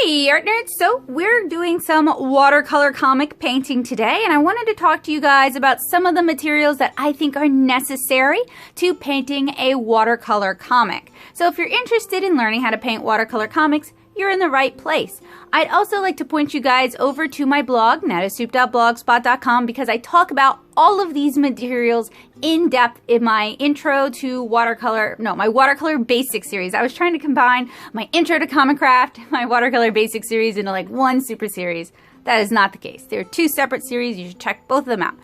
Hey Artnerds! So we're doing some watercolor comic painting today, and I wanted to talk to you guys about some of the materials that I think are necessary to painting a watercolor comic. So if you're interested in learning how to paint watercolor comics, you're in the right place. I'd also like to point you guys over to my blog, natosoup.blogspot.com, because I talk about all of these materials in depth in my intro to my watercolor basic series. I was trying to combine my intro to comic craft, my watercolor basic series into like one super series. That is not the case. They're two separate series. You should check both of them out.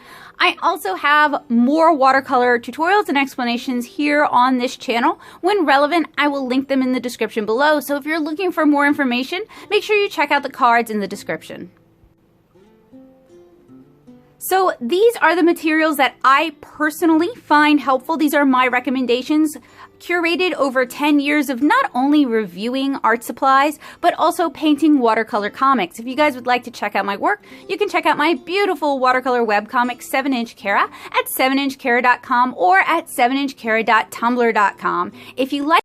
I also have more watercolor tutorials and explanations here on this channel. When relevant, I will link them in the description below. So if you're looking for more information, make sure you check out the cards in the description. So these are the materials that I personally find helpful. These are my recommendations, curated over 10 years of not only reviewing art supplies, but also painting watercolor comics. If you guys would like to check out my work, you can check out my beautiful watercolor webcomic 7-inch Kara at 7inchkara.com or at 7inchkara.tumblr.com. If you like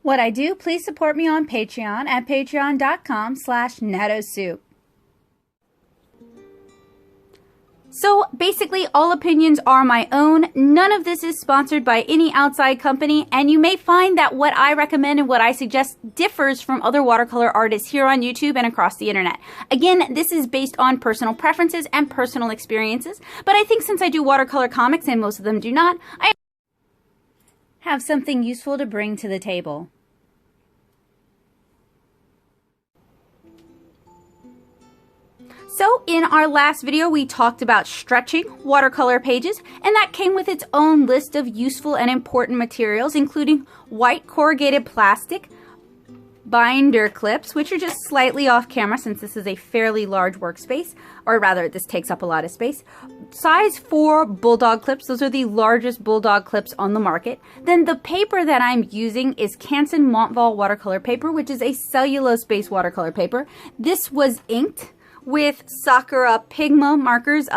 what I do, please support me on Patreon at patreon.com/natosoup. So basically, all opinions are my own. None of this is sponsored by any outside company, and you may find that what I recommend and what I suggest differs from other watercolor artists here on YouTube and across the internet. Again, this is based on personal preferences and personal experiences, but I think since I do watercolor comics and most of them do not, I have something useful to bring to the table. So in our last video, we talked about stretching watercolor pages, and that came with its own list of useful and important materials, including white corrugated plastic, binder clips, which are just slightly off camera since this is a fairly large workspace, or rather this takes up a lot of space. Size 4 bulldog clips, those are the largest bulldog clips on the market. Then the paper that I'm using is Canson Montval watercolor paper, which is a cellulose-based watercolor paper. This was inked with Sakura Pigma markers,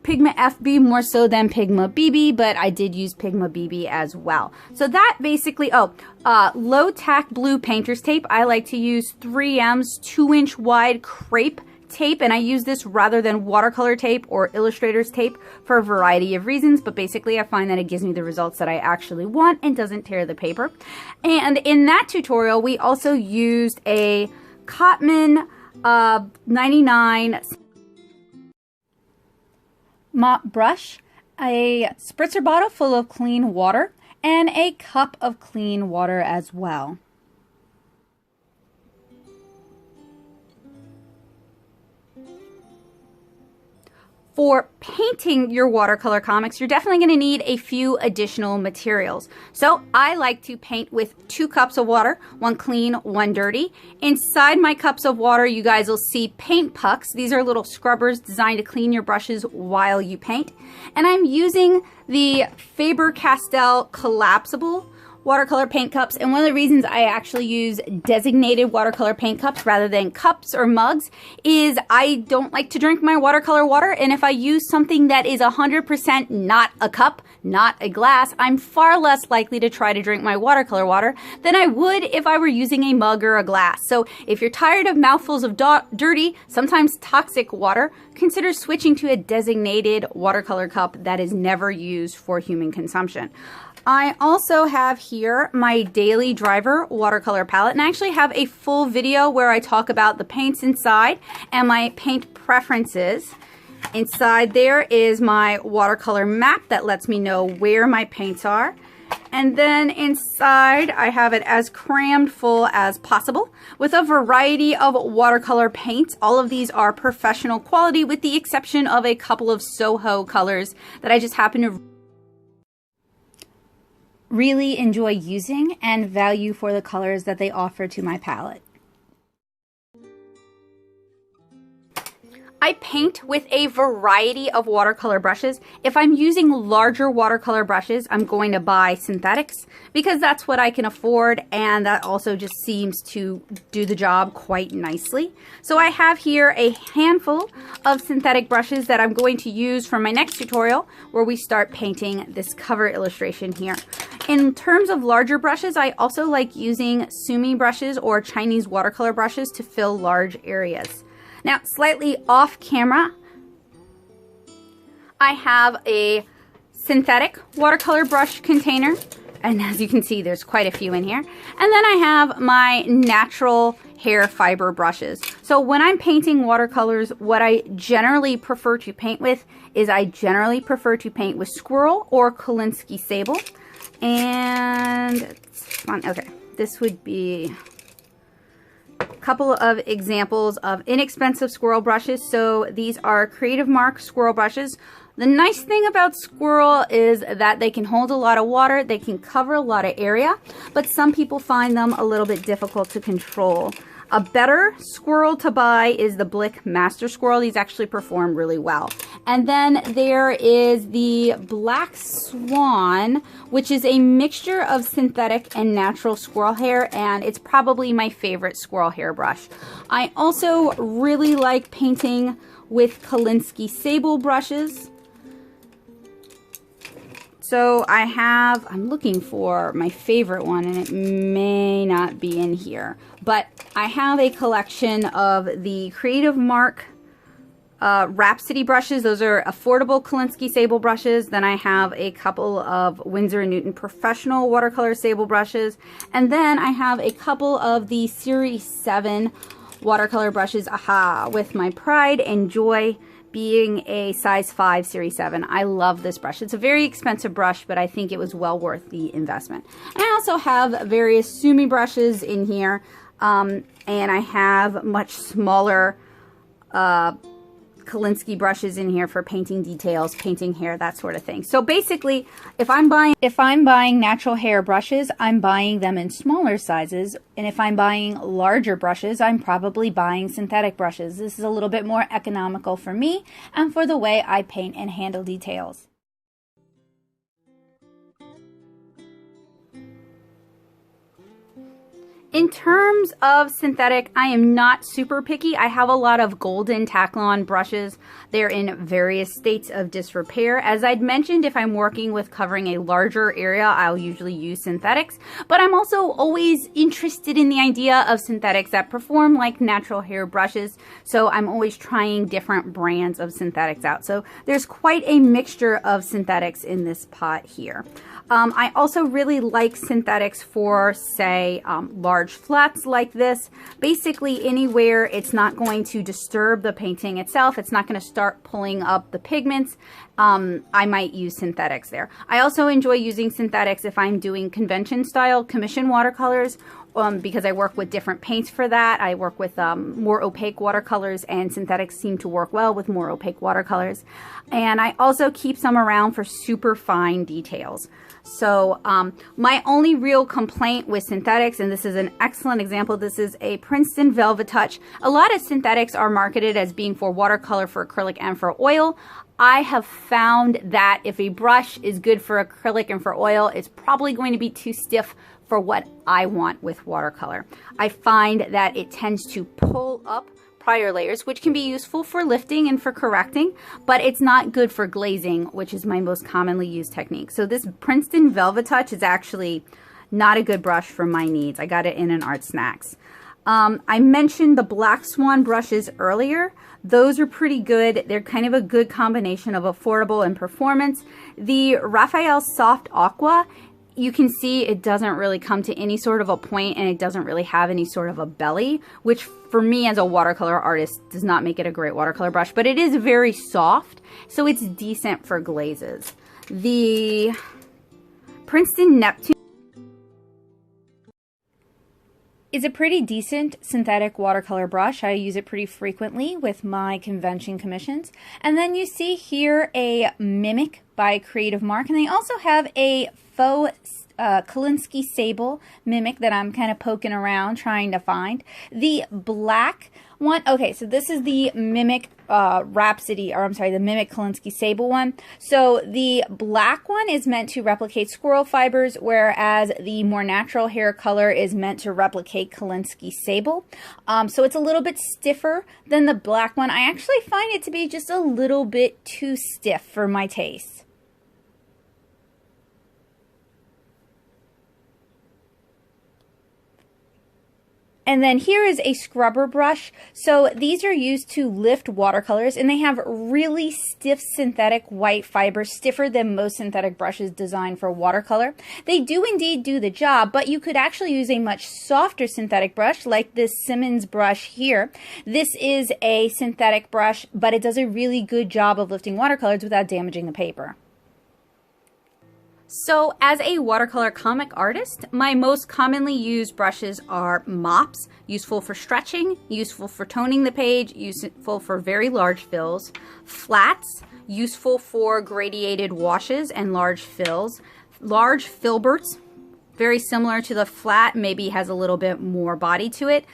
Pigma FB more so than Pigma BB, but I did use Pigma BB as well. So that basically, low tack blue painter's tape. I like to use 3M's 2-inch wide crepe tape, and I use this rather than watercolor tape or illustrator's tape for a variety of reasons, but basically I find that it gives me the results that I actually want and doesn't tear the paper. And in that tutorial, we also used a Cotman 99 mop brush, a spritzer bottle full of clean water, and a cup of clean water as well. For painting your watercolor comics, you're definitely going to need a few additional materials. So I like to paint with 2 cups of water, one clean, one dirty. Inside my cups of water, you guys will see paint pucks. These are little scrubbers designed to clean your brushes while you paint. And I'm using the Faber-Castell collapsible watercolor paint cups, and one of the reasons I actually use designated watercolor paint cups rather than cups or mugs is I don't like to drink my watercolor water, and if I use something that is 100% not a cup, not a glass, I'm far less likely to try to drink my watercolor water than I would if I were using a mug or a glass. So if you're tired of mouthfuls of dirty, sometimes toxic water, consider switching to a designated watercolor cup that is never used for human consumption. I also have here my Daily Driver watercolor palette, and I actually have a full video where I talk about the paints inside and my paint preferences. Inside there is my watercolor map that lets me know where my paints are. And then inside I have it as crammed full as possible with a variety of watercolor paints. All of these are professional quality with the exception of a couple of Soho colors that I just happen to really enjoy using and value for the colors that they offer to my palette. I paint with a variety of watercolor brushes. If I'm using larger watercolor brushes, I'm going to buy synthetics because that's what I can afford, and that also just seems to do the job quite nicely. So I have here a handful of synthetic brushes that I'm going to use for my next tutorial where we start painting this cover illustration here. In terms of larger brushes, I also like using Zoomy brushes or Chinese watercolor brushes to fill large areas. Now, slightly off camera, I have a synthetic watercolor brush container, and as you can see, there's quite a few in here. And then I have my natural hair fiber brushes. So when I'm painting watercolors, what I generally prefer to paint with is Squirrel or Kolinsky Sable. And okay, this would be couple of examples of inexpensive squirrel brushes. So these are Creative Mark squirrel brushes. The nice thing about squirrel is that they can hold a lot of water, they can cover a lot of area, but some people find them a little bit difficult to control. A better squirrel to buy is the Blick Master Squirrel. These actually perform really well. And then there is the Black Swan, which is a mixture of synthetic and natural squirrel hair, and it's probably my favorite squirrel hair brush. I also really like painting with Kolinsky Sable brushes. So I'm looking for my favorite one, and it may not be in here, but I have a collection of the Creative Mark Rhapsody brushes. Those are affordable Kolinsky Sable brushes. Then I have a couple of Winsor & Newton Professional Watercolor Sable brushes. And then I have a couple of the Series 7 watercolor brushes, with my pride and joy being a size 5 Series 7. I love this brush. It's a very expensive brush, but I think it was well worth the investment. And I also have various Zoomy brushes in here, and I have much smaller Kolinsky brushes in here for painting details, painting hair, that sort of thing. So basically, if I'm buying natural hair brushes, I'm buying them in smaller sizes, and if I'm buying larger brushes, I'm probably buying synthetic brushes. This is a little bit more economical for me and for the way I paint and handle details. In terms of synthetic, I am not super picky. I have a lot of golden Taklon brushes. They're in various states of disrepair. As I'd mentioned, if I'm working with covering a larger area, I'll usually use synthetics. But I'm also always interested in the idea of synthetics that perform like natural hair brushes. So I'm always trying different brands of synthetics out. So there's quite a mixture of synthetics in this pot here. I also really like synthetics for, say, large flats like this. Basically anywhere it's not going to disturb the painting itself, it's not going to start pulling up the pigments, I might use synthetics there. I also enjoy using synthetics if I'm doing convention style commission watercolors, because I work with different paints for that. I work with more opaque watercolors, and synthetics seem to work well with more opaque watercolors. And I also keep some around for super fine details. So my only real complaint with synthetics, and this is an excellent example, this is a Princeton Velvet Touch. A lot of synthetics are marketed as being for watercolor, for acrylic, and for oil. I have found that if a brush is good for acrylic and for oil, it's probably going to be too stiff for what I want with watercolor. I find that it tends to pull up prior layers, which can be useful for lifting and for correcting, but it's not good for glazing, which is my most commonly used technique. So this Princeton Velvet Touch is actually not a good brush for my needs. I got it in an Art Snacks. I mentioned the Black Swan brushes earlier. Those are pretty good. They're kind of a good combination of affordable and performance. The Raphael Soft Aqua, you can see it doesn't really come to any sort of a point, and it doesn't really have any sort of a belly, which for me as a watercolor artist does not make it a great watercolor brush, but it is very soft, so it's decent for glazes. The Princeton Neptune is a pretty decent synthetic watercolor brush. I use it pretty frequently with my convention commissions. And then you see here a Mimic by Creative Mark, and they also have a faux Kolinsky Sable Mimic that I'm kind of poking around trying to find. The black one, okay, so this is the Mimic Rhapsody, or I'm sorry, the Mimic Kolinsky Sable one. So the black one is meant to replicate squirrel fibers, whereas the more natural hair color is meant to replicate Kolinsky Sable. So it's a little bit stiffer than the black one. I actually find it to be just a little bit too stiff for my taste. And then here is a scrubber brush. So these are used to lift watercolors, and they have really stiff synthetic white fibers, stiffer than most synthetic brushes designed for watercolor. They do indeed do the job, but you could actually use a much softer synthetic brush like this Simmons brush here. This is a synthetic brush, but it does a really good job of lifting watercolors without damaging the paper. So as a watercolor comic artist, my most commonly used brushes are mops, useful for stretching, useful for toning the page, useful for very large fills, flats, useful for gradiated washes and large fills, large filberts, very similar to the flat, maybe has a little bit more body to it,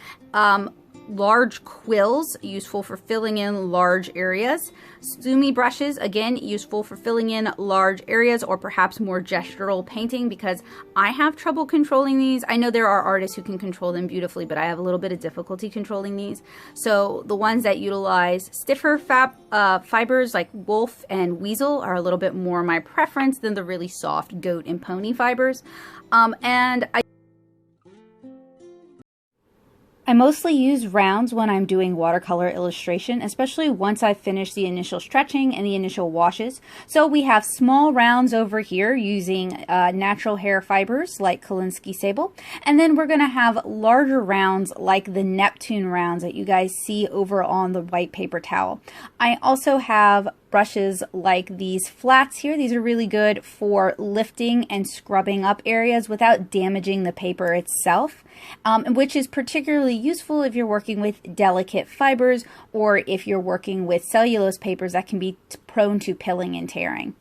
large quills, useful for filling in large areas. Zoomy brushes, again, useful for filling in large areas or perhaps more gestural painting, because I have trouble controlling these. I know there are artists who can control them beautifully, but I have a little bit of difficulty controlling these. So the ones that utilize stiffer fibers like wolf and weasel are a little bit more my preference than the really soft goat and pony fibers. I mostly use rounds when I'm doing watercolor illustration, especially once I've finished the initial stretching and the initial washes. So we have small rounds over here using natural hair fibers like Kolinsky Sable. And then we're going to have larger rounds like the Neptune rounds that you guys see over on the white paper towel. I also have brushes like these flats here. These are really good for lifting and scrubbing up areas without damaging the paper itself, which is particularly useful if you're working with delicate fibers or if you're working with cellulose papers that can be prone to pilling and tearing.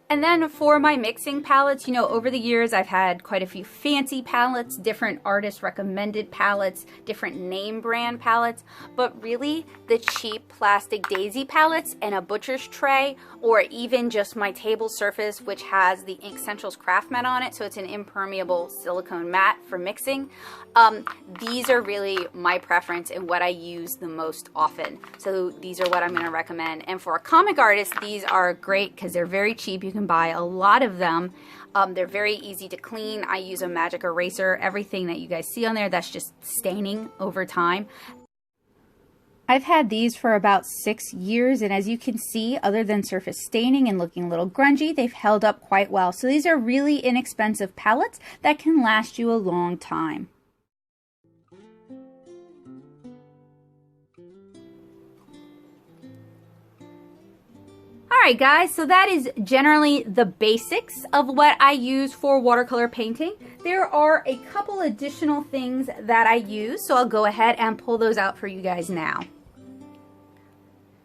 And then for my mixing palettes, you know, over the years I've had quite a few fancy palettes, different artist recommended palettes, different name brand palettes, but really the cheap plastic daisy palettes and a butcher's tray, or even just my table surface, which has the Ink Essentials craft mat on it, so it's an impermeable silicone mat for mixing. These are really my preference and what I use the most often. So these are what I'm going to recommend. And for a comic artist, these are great because they're very cheap. You can buy a lot of them. They're very easy to clean. I use a magic eraser. Everything that you guys see on there, that's just staining over time. I've had these for about 6 years, and as you can see, other than surface staining and looking a little grungy, they've held up quite well. So these are really inexpensive palettes that can last you a long time. Alright guys, so that is generally the basics of what I use for watercolor painting. There are a couple additional things that I use, so I'll go ahead and pull those out for you guys now.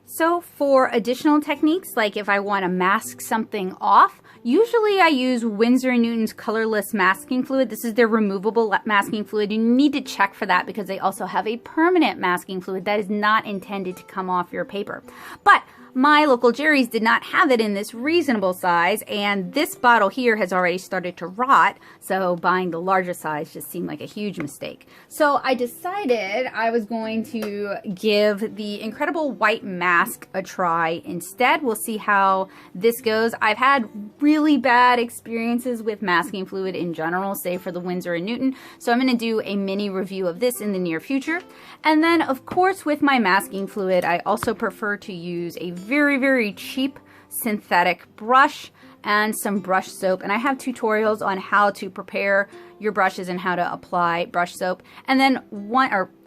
So for additional techniques, like if I want to mask something off, usually I use Winsor & Newton's Colorless masking fluid. This is their removable masking fluid. You need to check for that because they also have a permanent masking fluid that is not intended to come off your paper. But my local Jerry's did not have it in this reasonable size, and this bottle here has already started to rot, so buying the larger size just seemed like a huge mistake. So I decided I was going to give the Incredible White Mask a try instead. We'll see how this goes. I've had really bad experiences with masking fluid in general, save for the Winsor & Newton, so I'm going to do a mini review of this in the near future. And then, of course, with my masking fluid, I also prefer to use a very cheap synthetic brush and some brush soap, and I have tutorials on how to prepare your brushes and how to apply brush soap, and then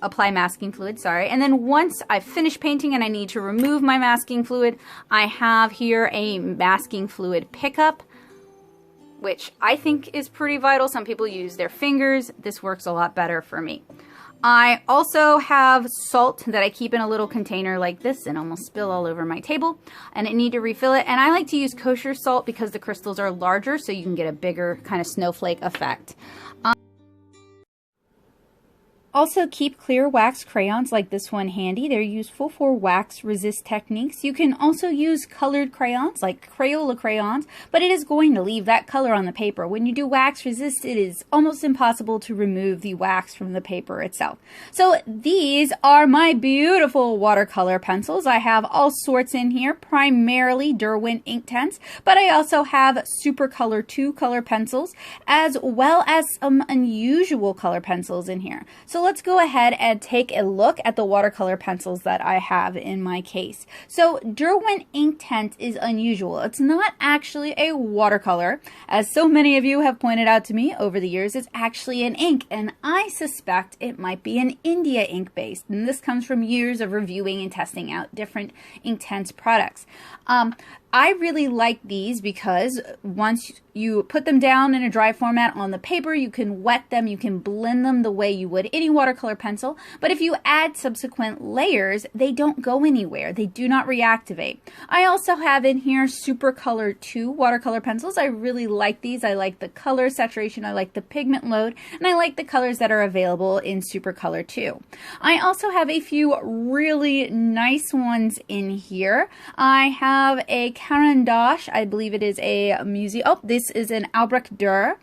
apply masking fluid, sorry. And then once I've finished painting and I need to remove my masking fluid, I have here a masking fluid pickup, which I think is pretty vital. Some people use their fingers. This works a lot better for me. I also have salt that I keep in a little container like this and almost spill all over my table, and I need to refill it. And I like to use kosher salt because the crystals are larger, so you can get a bigger kind of snowflake effect. Also, keep clear wax crayons like this one handy. They're useful for wax resist techniques. You can also use colored crayons like Crayola crayons, but it is going to leave that color on the paper. When you do wax resist, it is almost impossible to remove the wax from the paper itself. So these are my beautiful watercolor pencils. I have all sorts in here, primarily Derwent Inktense, but I also have Super Color 2 color pencils, as well as some unusual color pencils in here. So let's go ahead and take a look at the watercolor pencils that I have in my case. So Derwent Inktense is unusual. It's not actually a watercolor. As so many of you have pointed out to me over the years, it's actually an ink, and I suspect it might be an India ink based. And this comes from years of reviewing and testing out different Inktense products. I really like these because once you put them down in a dry format on the paper, you can wet them, you can blend them the way you would any watercolor pencil. But if you add subsequent layers, they don't go anywhere. They do not reactivate. I also have in here Super Color 2 watercolor pencils. I really like these. I like the color saturation, I like the pigment load, and I like the colors that are available in Super Color 2. I also have a few really nice ones in here. I have a Caran d'Ache, I believe it is a museum. Oh, this is an Albrecht Dürer.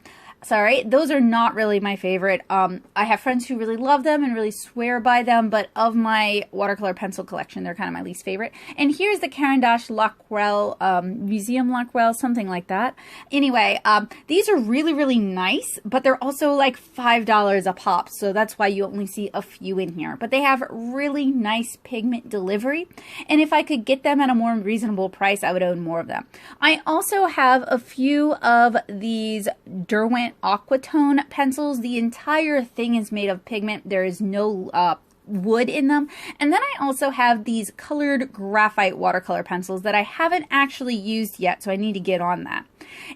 Sorry, those are not really my favorite. I have friends who really love them and really swear by them, but of my watercolor pencil collection, they're kind of my least favorite. And here's the Caran d'Ache L'Aquarell, Museum L'Aquarell, something like that. Anyway, these are really, really nice, but they're also like $5 a pop, so that's why you only see a few in here. But they have really nice pigment delivery, and if I could get them at a more reasonable price, I would own more of them. I also have a few of these Derwent Aquatone pencils. The entire thing is made of pigment. There is no wood in them. And then I also have these colored graphite watercolor pencils that I haven't actually used yet, so I need to get on that.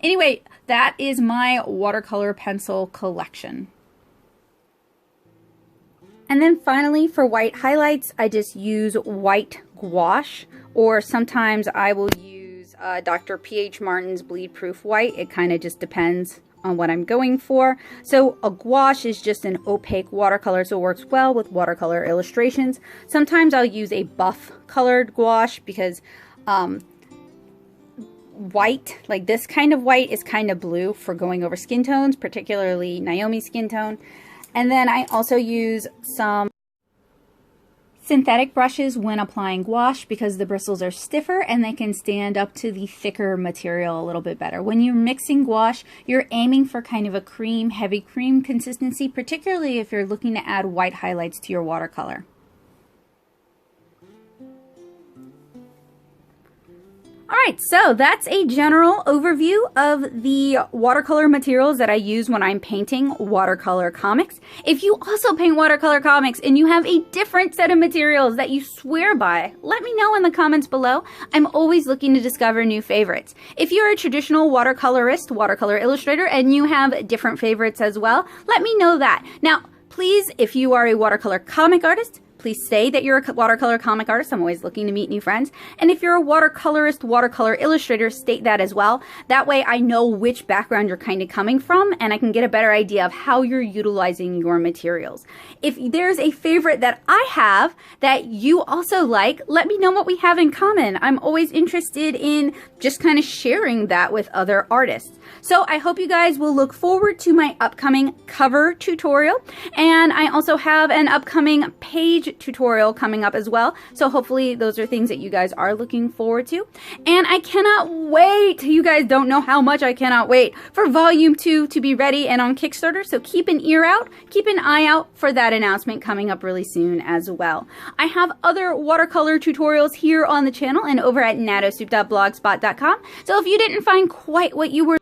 Anyway, that is my watercolor pencil collection. And then finally, for white highlights, I just use white gouache, or sometimes I will use Dr. P.H. Martin's Bleed Proof White. It kind of just depends on what I'm going for. So a gouache is just an opaque watercolor, so it works well with watercolor illustrations. Sometimes I'll use a buff colored gouache because white, like this kind of white, is kind of blue for going over skin tones, particularly Naomi's skin tone. And then I also use some synthetic brushes when applying gouache because the bristles are stiffer and they can stand up to the thicker material a little bit better. When you're mixing gouache, you're aiming for kind of a cream, heavy cream consistency, particularly if you're looking to add white highlights to your watercolor. Alright, so that's a general overview of the watercolor materials that I use when I'm painting watercolor comics. If you also paint watercolor comics and you have a different set of materials that you swear by, let me know in the comments below. I'm always looking to discover new favorites. If you're a traditional watercolorist, watercolor illustrator, and you have different favorites as well, let me know that. Now, please, if you are a watercolor comic artist, please say that you're a watercolor comic artist. I'm always looking to meet new friends. And if you're a watercolorist, watercolor illustrator, state that as well. That way I know which background you're kind of coming from and I can get a better idea of how you're utilizing your materials. If there's a favorite that I have that you also like, let me know what we have in common. I'm always interested in just kind of sharing that with other artists. So I hope you guys will look forward to my upcoming cover tutorial. And I also have an upcoming page tutorial coming up as well. So hopefully those are things that you guys are looking forward to. And I cannot wait. You guys don't know how much I cannot wait for volume 2 to be ready and on Kickstarter. So keep an ear out, keep an eye out for that announcement coming up really soon as well. I have other watercolor tutorials here on the channel and over at natosoup.blogspot.com. So if you didn't find quite what you were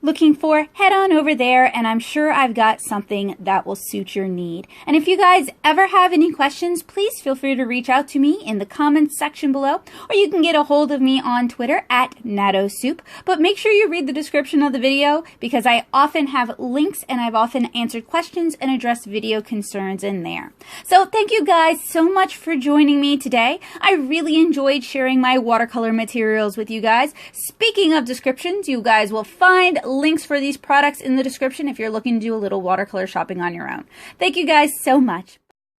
looking for, head on over there, and I'm sure I've got something that will suit your need. And if you guys ever have any questions, please feel free to reach out to me in the comments section below, or you can get a hold of me on Twitter at NattoSoup. But make sure you read the description of the video, because I often have links and I've often answered questions and addressed video concerns in there. So thank you guys so much for joining me today. I really enjoyed sharing my watercolor materials with you guys. Speaking of descriptions, you guys will find links for these products in the description if you're looking to do a little watercolor shopping on your own. Thank you guys so much.